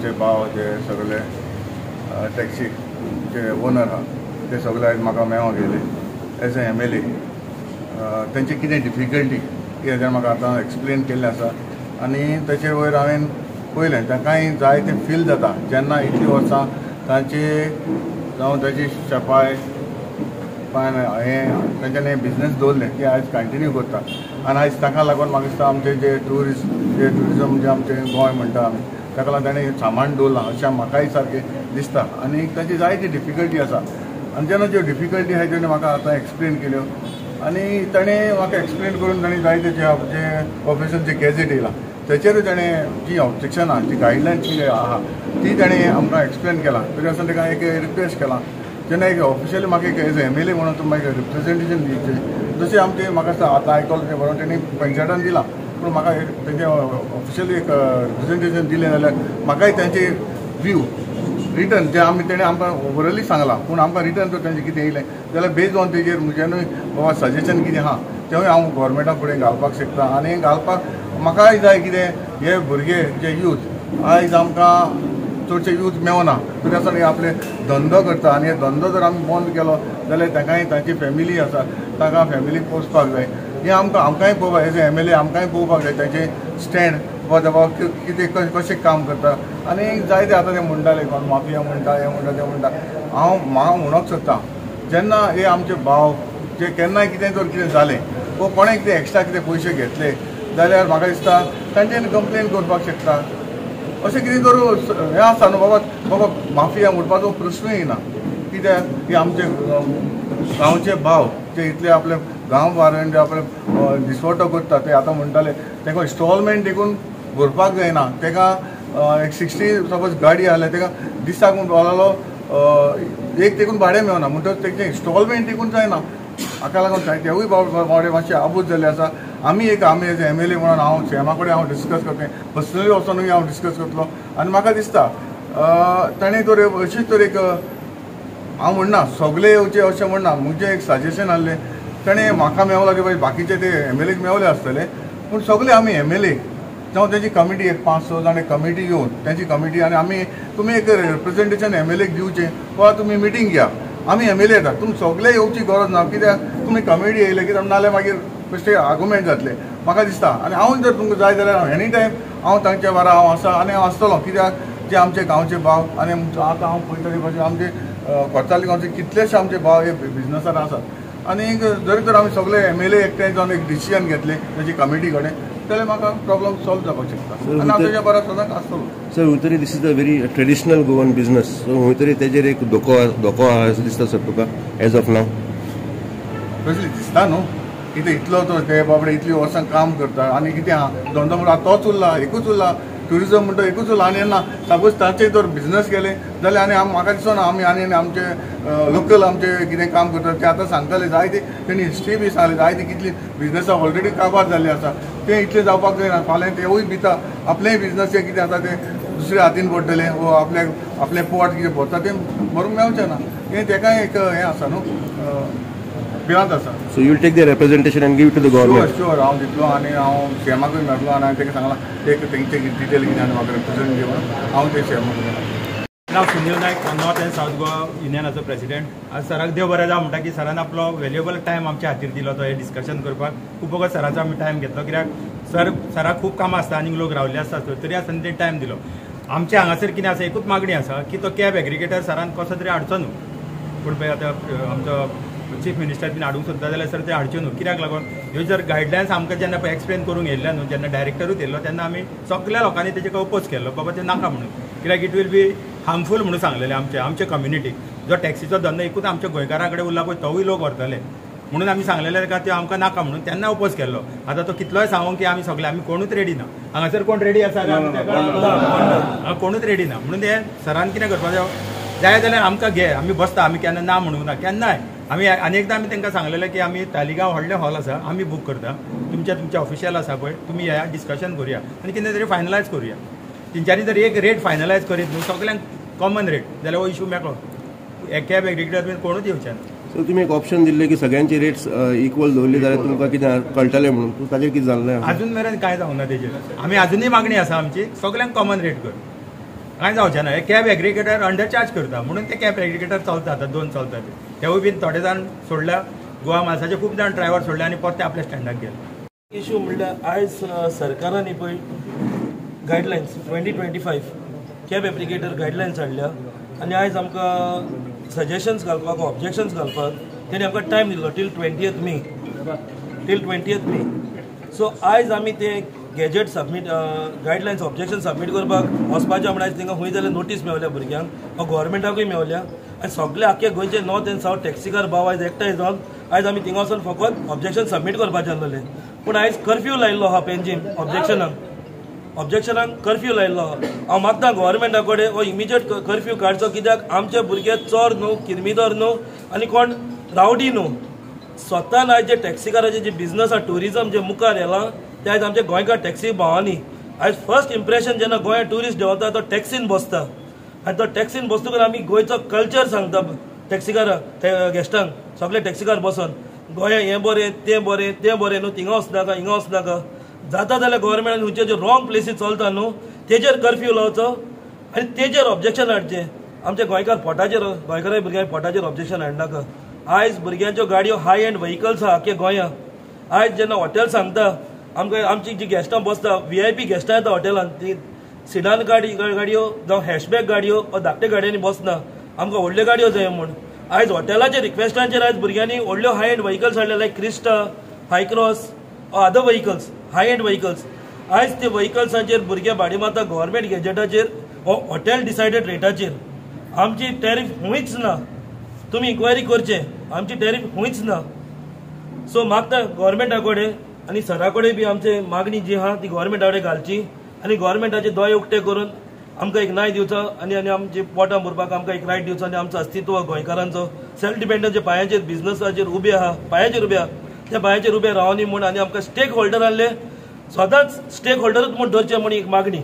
ते भाव जे सगळे टॅक्सी जे ओनर आहा ते सगळे आयज म्हाका मेळोंक गेले एज ए MLA. तेंची कितें डिफिकल्टी हेजेर म्हाका आतां एक्सप्लेन केल्लें आसा आनी तेचे वयर हांवें पळयलें तांकांय जाय तें फील जाता जेन्ना इतलीं वर्सां तांची जावं ताची सफाय हें तेंच्यांनी बिजनेस दवरलें की आयज कंटिन्यू करता आनी आयज ताका लागून म्हाका दिसता आमचें जे ट्युरिजम जे आमचें गोंय म्हणटा आमी ताका लागून ताणें सामान दवरलां अशें म्हाकाय सारकें दिसता आनी ताची जायती डिफिकल्टी आसा आनी जेन्ना ज्यो डिफिकल्टी आहाय तेणी म्हाका आतां एक्सप्लेन केल्यो आनी ताणें म्हाका एक्सप्लेन करून ताणें जायते जे ऑफिसांत जे गॅजेट येयलां तेचेरूय ताणें जी ऑब्जेक्शनां जी गायडलायन्स कितें आहा ती ताणें आमकां एक्सप्लेन केलां तरी आसतना ताका एक रिक्वेस्ट केलां जेन्ना एक ऑफिशियली म्हाका एक एज MLA म्हणून तुमी म्हाका रिप्रेझेंटेशन दिवचें जशें आमचें म्हाका आतां आयकलां तें बरोवन तेणी पंचायतान दिलां पूण म्हाका तेंचें ऑफिशियली एक रिप्रेझेंटेशन दिलें जाल्यार म्हाकाय तेंचे व्यू रिटर्न जे आमी तेणें आमकां ओवरऑली सांगलां पूण आमकां रिटर्न जर तेंचें कितें येयलें जाल्यार बेज्ड ऑन तेजेर म्हजेनूय बाबा सजेशन कितें आहा तेंवूय हांव गोवोरमेंटा फुडें घालपाक शकता आनी घालपाक म्हाकाय जाय कितें हे भुरगे जे यूथ आयज आमकां चडशे यूथ मेवना तरी आसतना आपले धंदो करता आनी हे धंदो जर आमी बंद केलो जाल्यार तांकांय तांची फॅमिली आसा ताका फॅमिलीक पोसपाक जाय हें आमकांय पळोवपाक एज ए MLA आमकांय पळोवपाक जाय तांचें स्टँड बाबा कितें कशें काम करता आनी जायते आतां ते म्हणटाले कोण माफिया म्हणटा हें म्हणटा तें म्हणटा हांव म्हणूंक सोदतां जेन्ना हे आमचे भाव जे केन्नाय कितें जर कितें जालें वो कोणें कितें एक्स्ट्रा कितें पयशे घेतले जाल्यार म्हाका दिसता तांच्यांनी कंप्लेन करपाक शकता अशें कितें जर हें आसा न्हू बाबा माफिया म्हणपाचो प्रश्नूय येना कित्याक की आमचे गांवचे भाव जे इतले आपले गांव बारान जे आपले दिसवटो करता ते आतां म्हणटाले ताका इन्स्टॉलमेंट देखून भरपाक जायना ताका एक 60 सपोज गाडी आहले ताका दिसाक बोलालो एक देखून भाडें मेळना म्हणटच तेचें इन्स्टॉलमेंट देखून जायना हाका लागून तेवूय बावडे मातशे आबूज जाल्ले आसा आमी एज MLA म्हणून हांव CMA कडेन हांव डिस्कस करतें पर्सनली वचोनूय हांव डिस्कस करतलो आनी म्हाका दिसता ताणें तर अशीच तर एक हांव म्हणना सगळे येवचे अशें म्हणना म्हजें एक सजेशन आहलें ताणें म्हाका मेवलां की बाय बाकीचे ते MLAक मेवले आसतले पूण सगळे आमी MLA जावं तेजी कमिटी एक 5-6 जाण कमिटी घेवन तेंची कमिटी आनी आमी तुमी एक रिप्रेझेंटेशन MLAक दिवचें वा तुमी मिटींग घ्या आमी MLA येतात तुमी सगळे येवची गरज ना कित्याक तुमी कमिटी येयले कित्याक नाल्यार मागीर बेश्टे आर्गुमेंट जातले म्हाका दिसता आनी हांव जर तुमकां जाय जाल्यार एनी टायम हांव तांच्या बारा हांव आसा आनी हांव आसतलो कित्याक जे आमचे गांवचे भाव आनी आतां हांव पळयतले भाशेन आमचे कोर्ताली गांवचे कितलेशे आमचे भाव हे बिजनसार आसात आनी जरी तर आमी सगळे MLA एकठांय जावन एक डिसिजन घेतले तेजी कमिटी कडेन जाल्यार म्हाका प्रॉब्लम सॉल्व जावपाक शकता आनी हांव तेज्या बरा सदांच आसतलो. सर खंय तरी this is a very traditional Goan business so खंय तरी तेजेर एक धोको आहा अशें दिसता सर तुका एज ऑफ नाव तसलें दिसता न्हू कितें इतलो तो ते बाबडे इतली वर्सां काम करता आनी कितें आहा धंदो म्हणटा तोच उरला एकूच उरला ट्युरिजम म्हणटा एकूच उरला आनी येना सपोज तांचे जर बिजनस केले जाल्यार आनी म्हाका दिसना आमी आनी आमचे लोकल आमचे कितें काम करता ते आतां सांगताले जायते तेणी हिस्ट्री बी सांगली जायती कितली बिजनसां ऑलरेडी काबार जाल्ली आसा ते इतले जावपाक जायना फाल्यां तेवूय भिता आपलेंय बिजनस जे कितें आसा ते दुसऱ्या हातीन पडटलें वो आपलें पोट कितें भरता तें भरूंक मेळचें ना हें तेकाय एक हें आसा न्हू भिरांत आसा. So you will take the representation and give to the government. Sure हांव दितलो आनी हांव CMAकूय मेळटलो आनी हांवें ताका सांगलां एक तेंचे डिटेल कितें आनी म्हाका रिप्रेझेंट घेवन हांव ते CMAक मेळटलो. हांव Sunil Naik north and south Goa युनियनाचो प्रेसिडेंट आज सराक देव बरें जावं म्हणटा की सरान आपलो वेल्युएबल टायम आमच्या खातीर दिलो तो हे डिस्कशन करपाक खूब वगत सराचो आमी टायम घेतलो कित्याक सराक खूब कामां आसता आनी लोक रावल्ले आसता तरी आसतना ते टायम दिलो. आमचे हांगासर कितें आसा एकूच मागणी आसा की तो कॅब एग्रिगेटर सरान कसो तरी हाडचो न्हू पूण पळय आतां आमचो चीफ मिनिस्टर बीन हाडूंक सोदता जाल्यार सर ते हाडच्यो न्हू कित्याक लागून ह्यो जर गायडलायन्स आमकां जेन्ना पळय एक्सप्लेन करूंक येयल्ल्या न्हू जेन्ना डायरेक्टरूच येयल्लो तेन्ना आमी सगळ्या लोकांनी तेजेका ओपोज केल्लो बाबा ते नाका म्हणून कित्याक इट वील बी हार्मफूल म्हणून सांगलेलें आमचे कम्युनिटीक जो टॅक्सीचो धंदो एकूच आमच्या गोंयकारां कडेन उरला पळय तोवूय लोक व्हरतले म्हणून आमी सांगलेले ताका ते आमकां नाका म्हणून तेन्ना ओपोज केल्लो. आतां तो कितलोय सांगूंक की आमी सगळे आमी कोणूच रेडी ना हांगासर कोण रेडी आसा कोणूच रेडी ना म्हणून ते सरान कितें करपाचें जाय जाल्यार आमकां घे आमी बसता आमी केन्ना ना म्हणूंक ना केन्नाय आमी आनी एकदां आमी तांकां सांगलेलें की आमी तालिगांव व्हडलें हॉल आसा आमी बूक करता तुमच्या ऑफिशियल आसा पळय तुमी येया डिस्कशन करुया आनी कितें तरी फायनलायज करुया. तेंच्यांनी जर एक रेट फायनलायज करीत न्हू सगळ्यांक कॉमन रेट जाल्यार हो इशू मेकळो कॅब एग्रिगेटर बीन कोणूच येवचें ना. सो तुमी एक ऑप्शन दिल्लें की सगळ्यांची रेट्स इक्वल दवरली जाल्यार तुमकां कितें कळटलें म्हणून तूं ताजेर कितें जाल्लें अजून मेरेन कांय जावंक ना तेजेर आमी अजुनूय मागणी आसा आमची सगळ्यांक कॉमन रेट कर कांय जावचें ना. हे कॅब एग्रिगेटर अंडरचार्ज करता म्हणून ते कॅब एग्रिगेटर चलता आतां 2 चलता तेवूय बीन थोडे जाण सोडल्या. गोवा मार्साचे खूब जाण ड्रायव्हर सोडले आनी परते आपल्या स्टँडाक गेले. इश्यू म्हणल्यार आयज सरकारान ही पळय गायडलायन्स 2025 कॅब एप्लिकेटर गायडलायन्स हाडल्या आनी आयज आमकां सजेशन्स घालपाक ऑब्जेक्शन्स घालपाक तेणी आमकां टायम दिलो टील 20th मे. सो आयज आमी ते gazette submit guidelines objection submit करपाक वचपाचें म्हणून आयज तांकां खंय जाल्यार नोटीस मेवल्या भुरग्यांक वा गोवोरमेंटाकूय मेवल्या आनी सगळे आख्खे गोंयचे नॉर्थ एंड सावथ टॅक्सीकार भाव आयज एकठांय जावन आयज आमी थिंगा वचून फकत ऑब्जेक्शन सबमीट करपाचें आसलेलें. पूण आयज कर्फ्यू लायिल्लो आहा पेंजीम ऑब्जेक्शनाक कर्फ्यू लायिल्लो आहा. हांव मागतां गोवोरमेंटा कडेन हो इमिजिएट कर्फ्यू काडचो कित्याक आमचे भुरगे चोर न्हू किरमीदोर न्हू आनी कोण रावडी न्हू. स्वतान आयज जे टॅक्सीकाराचे जे बिझनस आहा टुरिजम जे मुखार येलां ते आयज आमचे गोंयकार टॅक्सी भावांनी आयज फर्स्ट इम्प्रेशन जेन्ना गोंया ट्युरिस्ट देंवता तो टॅक्सीन बसता आनी तो टॅक्सीन बसतकच आमी गोंयचो कल्चर सांगता टॅक्सीकाराक गेस्टांक सगळे टॅक्सीकार बसून गोंया हें बरें तें बरें न्हू थिंगा वचनाका हिंगा वचनाका. जाता जाल्यार गोवोरमेंटान खंयचे जे रॉंग प्लेसीस चलता न्हू तेजेर कर्फ्यू लावचो आनी तेजेर ऑब्जेक्शन हाडचें. आमच्या गोंयकारांच्या भुरग्यांक पोटाचेर ऑब्जेक्शन हाडनाका. आयज भुरग्यांच्यो गाडयो हाय एंड व्हेकल्स आहा आख्या गोंया. आयज जेन्ना हॉटेल सांगता आमकां आमची जी गेस्टां बसता VIP गेस्टां येता हॉटेलांत ती सिडान गाडयो जावं हॅशबॅक गाडयो वा धाकटे गाडयांनी बसना आमकां व्हडल्यो गाडयो जाय म्हूण. आयज हॉटेलाच्या रिक्वेस्टांचेर आयज भुरग्यांनी व्हडल्यो हाय एंड व्हेकल्स हाडले like Crysta Hycross other vehicles high end vehicles. आयज ते व्हेकल्सांचेर भुरगे भाडी मारता गव्हर्मेंट गॅजेटाचेर हॉटेल डिसायडेड रेटाचेर. आमची टॅरीफ खंयच ना. तुमी इन्क्वायरी करचें आमची टॅरीफ खंयच ना. सो मागता गव्हर्मेंटा कडेन आनी सरा कडेन बी आमची मागणी जी आहा ती गव्हर्मेंटा कडेन घालची आनी गव्हर्मेंटाचे दोय उक्ते करून आमकां एक न्याय दिवचो आनी आमचे पोटां भरपाक आमकां एक रायट दिवचो आनी आमचो अस्तित्व गोंयकारांचो सेल्फ डिपेंडंट जे पांयाचेर बिझनसाचेर उबे आहा पांयाचेर उबे आहा त्या पांयाचेर उबे रावनी म्हूण आनी आमकां स्टेक होल्डरांतले सदांच स्टेक होल्डरूच म्हूण धरचे म्हूण एक मागणी.